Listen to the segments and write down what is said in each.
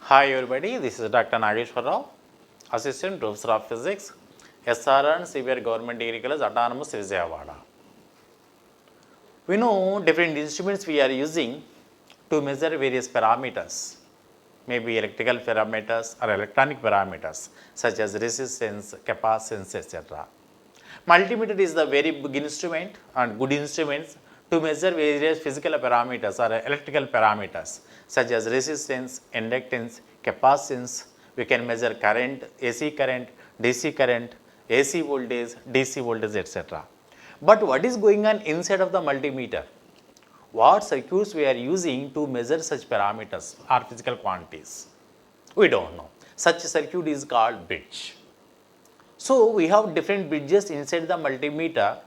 Hi everybody, this is Dr. Nageswara, Assistant Professor of Physics, SR and Severe Government Degree College, Autonomous Vijayawada. We know different instruments we are using to measure various parameters, maybe electrical parameters or electronic parameters such as resistance, capacitance, etc. Multimeter is the very big instrument and good instruments to measure various physical parameters or electrical parameters such as resistance, inductance, capacitance. We can measure current, AC current, AC voltage, DC voltage, etc. But what is going on inside of the multimeter? What circuits we are using to measure such parameters or physical quantities? We don't know. Such a circuit is called bridge. So we have different bridges inside the multimeter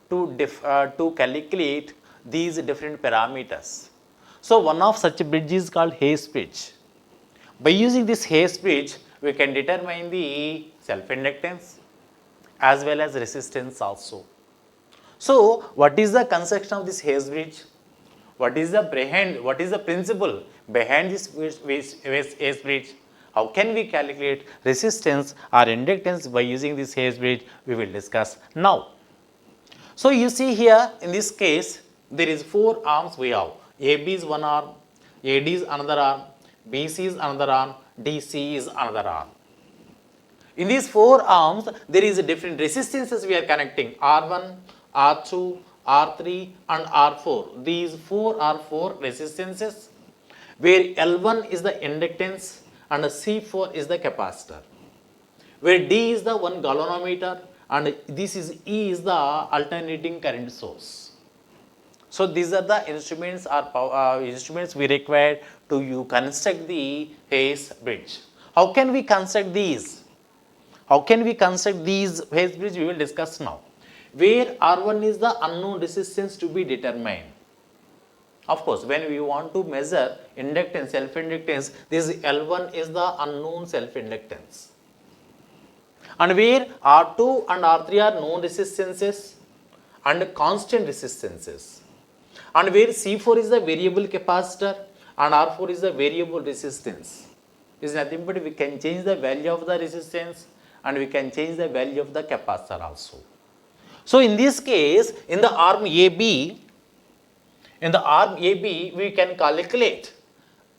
to calculate these different parameters. So one of such bridges is called Hayes bridge. By using this Hayes bridge, we can determine the self-inductance as well as resistance also. So what is the construction of this Hayes bridge? What is the principle behind this Hayes bridge? How can we calculate resistance or inductance by using this Hayes bridge? We will discuss now. So you see here in this case, there is 4 arms we have. AB is one arm, AD is another arm, BC is another arm, DC is another arm. In these 4 arms, there is different resistances we are connecting, R1, R2, R3 and R4. These 4 are 4 resistances where L1 is the inductance and C4 is the capacitor. Where D is the one galvanometer and this is E is the alternating current source. So these are the instruments we require to construct the Hayes bridge. How can we construct these? How can we construct these Hayes bridge? We will discuss now. Where R1 is the unknown resistance to be determined. Of course, when we want to measure inductance, self-inductance, this L1 is the unknown self-inductance. And where R2 and R3 are known resistances and constant resistances. And where C4 is the variable capacitor and R4 is the variable resistance. Is nothing but we can change the value of the resistance and we can change the value of the capacitor also. So in this case, in the arm AB, we can calculate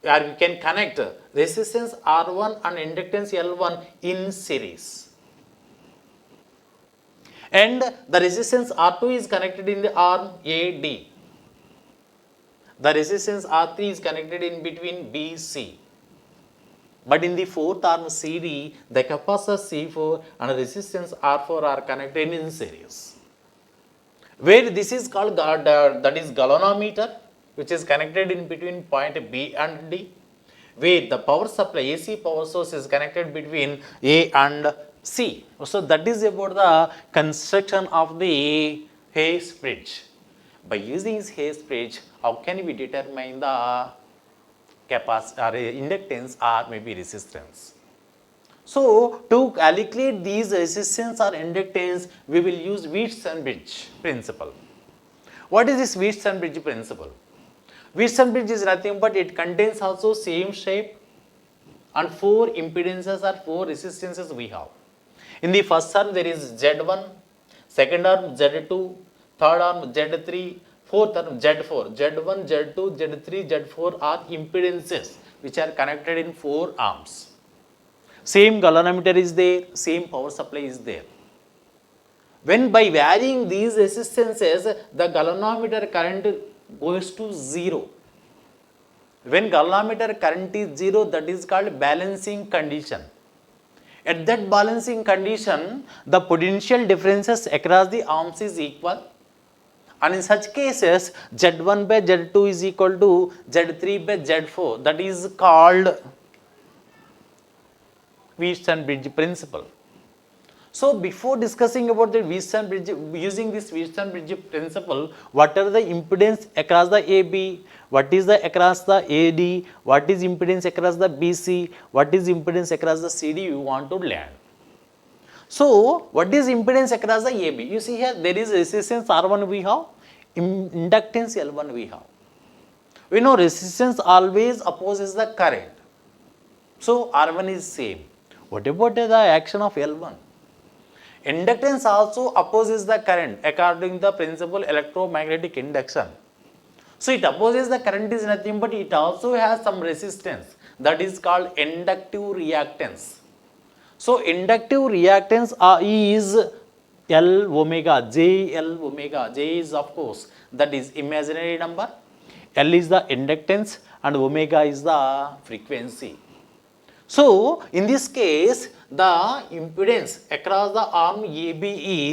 or we can connect resistance R1 and inductance L1 in series. And the resistance R2 is connected in the arm AD. The resistance R3 is connected in between BC. But in the 4th arm CD, the capacitor C4 and resistance R4 are connected in series. Where this is called that is galvanometer, which is connected in between point B and D. Where the power supply AC power source is connected between A and C. So that is about the construction of the Hayes bridge. By using this Hayes bridge, how can we determine the capacitor, inductance or maybe resistance? So to calculate these resistance or inductance, we will use Wheatstone bridge principle. What is this Wheatstone bridge principle? Wheatstone bridge is nothing but it contains also same shape and 4 impedances or 4 resistances we have. In the first arm there is Z1, second arm Z2, third arm Z3, fourth arm Z4. Z1, Z2, Z3, Z4 are impedances which are connected in 4 arms. Same galvanometer is there, same power supply is there. When by varying these resistances, the galvanometer current goes to 0. When galvanometer current is 0, that is called balancing condition. At that balancing condition, the potential differences across the arms is equal. And in such cases, Z1 by Z2 is equal to Z3 by Z4. That is called Wheatstone bridge principle. So before discussing about the Wheatstone bridge, using this Wheatstone bridge principle, what are the impedance across the AB, what is the across the AD, what is impedance across the BC, what is impedance across the CD, you want to learn. So what is impedance across the AB? You see here there is resistance R1 we have, inductance L1 we have. We know resistance always opposes the current. So R1 is same. What about the action of L1? Inductance also opposes the current according to the principle electromagnetic induction. So it opposes the current is nothing but it also has some resistance, that is called inductive reactance. So inductive reactance is L omega, J L omega. J is of course that is imaginary number, L is the inductance and omega is the frequency. So in this case the impedance across the arm AB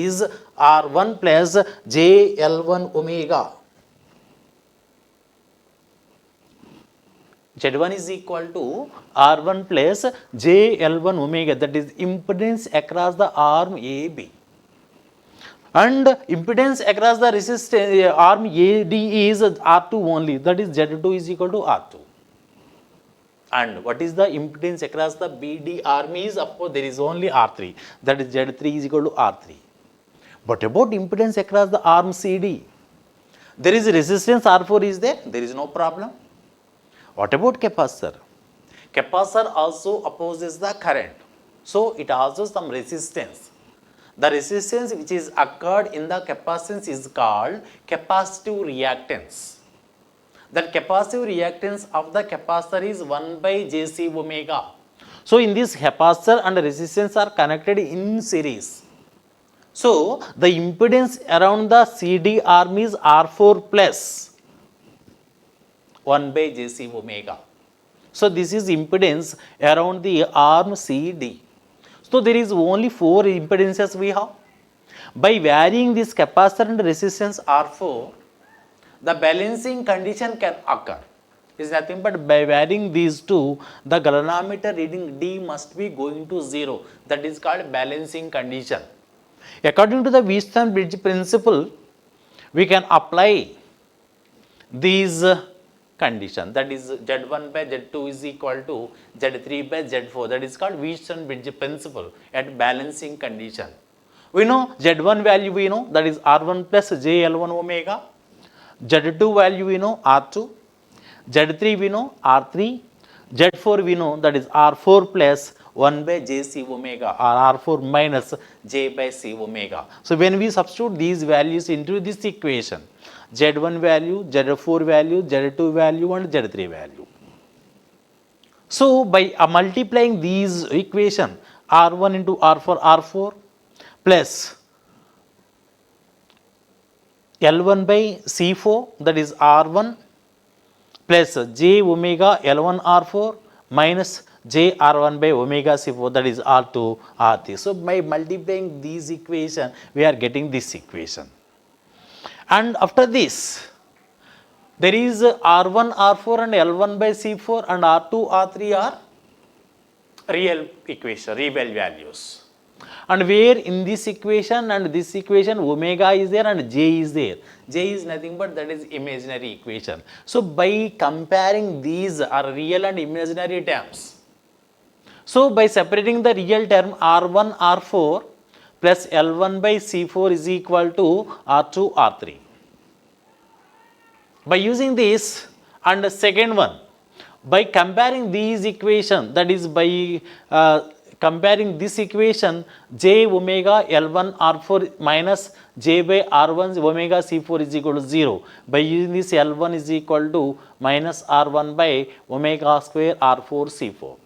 is R1 plus JL1 omega. Z1 is equal to R1 plus JL1 omega, that is impedance across the arm AB. And impedance across the resistance arm AD is R2 only, that is Z2 is equal to R2. And what is the impedance across the BD arm is, of course there is only R3, that is Z3 is equal to R3. But about impedance across the arm CD, there is resistance R4 is there is no problem. What about capacitor? Capacitor also opposes the current. So it also some resistance. The resistance which is occurred in the capacitance is called capacitive reactance. That capacitive reactance of the capacitor is 1 by Jc omega. So in this capacitor and resistance are connected in series. So the impedance around the CD arm is R4 plus 1 by Jc omega. So this is impedance around the arm CD. So there is only 4 impedances we have. By varying this capacitor and resistance R4, the balancing condition can occur. Is nothing but by varying these two, the galvanometer reading D must be going to 0. That is called balancing condition. According to the Wheatstone-Bridge principle, we can apply these condition, that is Z1 by Z2 is equal to Z3 by Z4, that is called Wheatstone-Bridge principle at balancing condition. We know Z1 value we know, that is R1 plus JL1 omega, Z2 value we know R2, Z3 we know R3, Z4 we know that is R4 plus 1 by Jc omega or R4 minus J by C omega. So when we substitute these values into this equation, Z1 value, Z4 value, Z2 value and Z3 value. So by multiplying these equation R1 into R4 plus L1 by C4, that is R1 plus J omega L1 R4 minus J R1 by omega C4, that is R2 R3. So by multiplying these equation we are getting this equation. And after this, there is R1, R4 and L1 by C4 and R2, R3 are real equation, real values. And where in this equation and this equation omega is there and J is there. J is nothing but that is imaginary equation. So by comparing these are real and imaginary terms. So by separating the real term R1, R4 plus L1 by C4 is equal to R2, R3. By using this and the second one, by comparing these equations, that is by comparing this equation J omega L1 R4 minus J by R1 omega C4 is equal to 0. By using this L1 is equal to minus R1 by omega square R4 C4.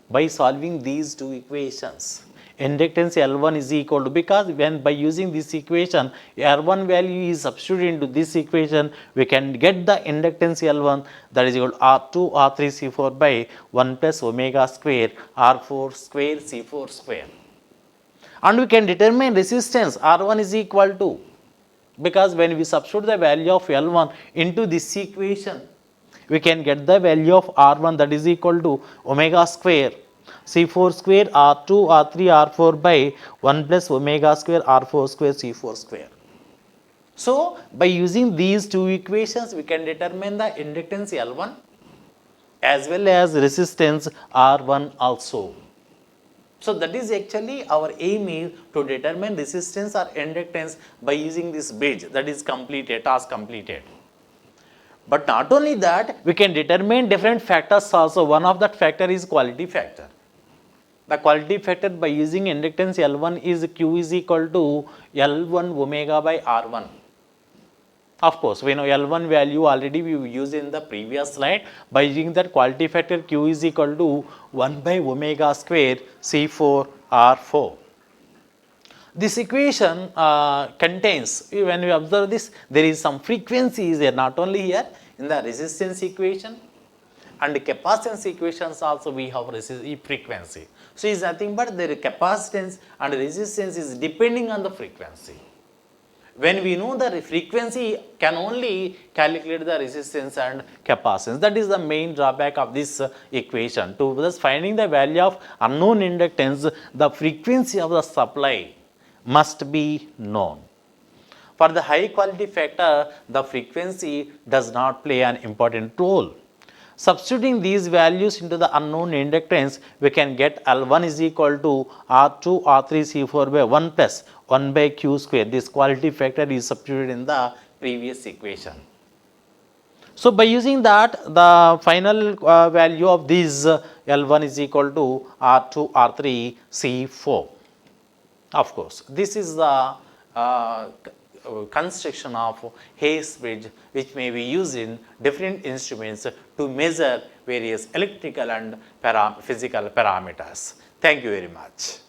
By solving these two equations, inductance L1 is equal to, because when by using this equation R1 value is substituted into this equation, we can get the inductance L1, that is equal to R2 R3 C4 by 1 plus omega square R4 square C4 square. And we can determine resistance R1 is equal to, because when we substitute the value of L1 into this equation, we can get the value of R1, that is equal to omega square C4 square R2 R3 R4 by 1 plus omega square R4 square C4 square. So by using these two equations we can determine the inductance L1 as well as resistance R1 also. So that is actually our aim is to determine resistance or inductance by using this bridge. That is completed, task completed. But not only that, we can determine different factors also. One of that factor is quality factor. The quality factor by using inductance L1 is Q is equal to L1 omega by R1. Of course, we know L1 value already we used in the previous slide. By using that quality factor, Q is equal to 1 by omega square C4 R4. This equation contains, when we observe this, there is some frequency is there, not only here in the resistance equation and capacitance equations also we have frequency. So it is nothing but the capacitance and resistance is depending on the frequency. When we know the frequency, can only calculate the resistance and capacitance. That is the main drawback of this equation. To thus finding the value of unknown inductance, the frequency of the supply must be known. For the high quality factor, the frequency does not play an important role. Substituting these values into the unknown inductance, we can get L1 is equal to R2 R3 C4 by 1 plus 1 by Q square. This quality factor is substituted in the previous equation. So by using that, the final value of this L1 is equal to R2 R3 C4. Of course, this is the construction of Hayes bridge, which may be used in different instruments to measure various electrical and physical parameters. Thank you very much.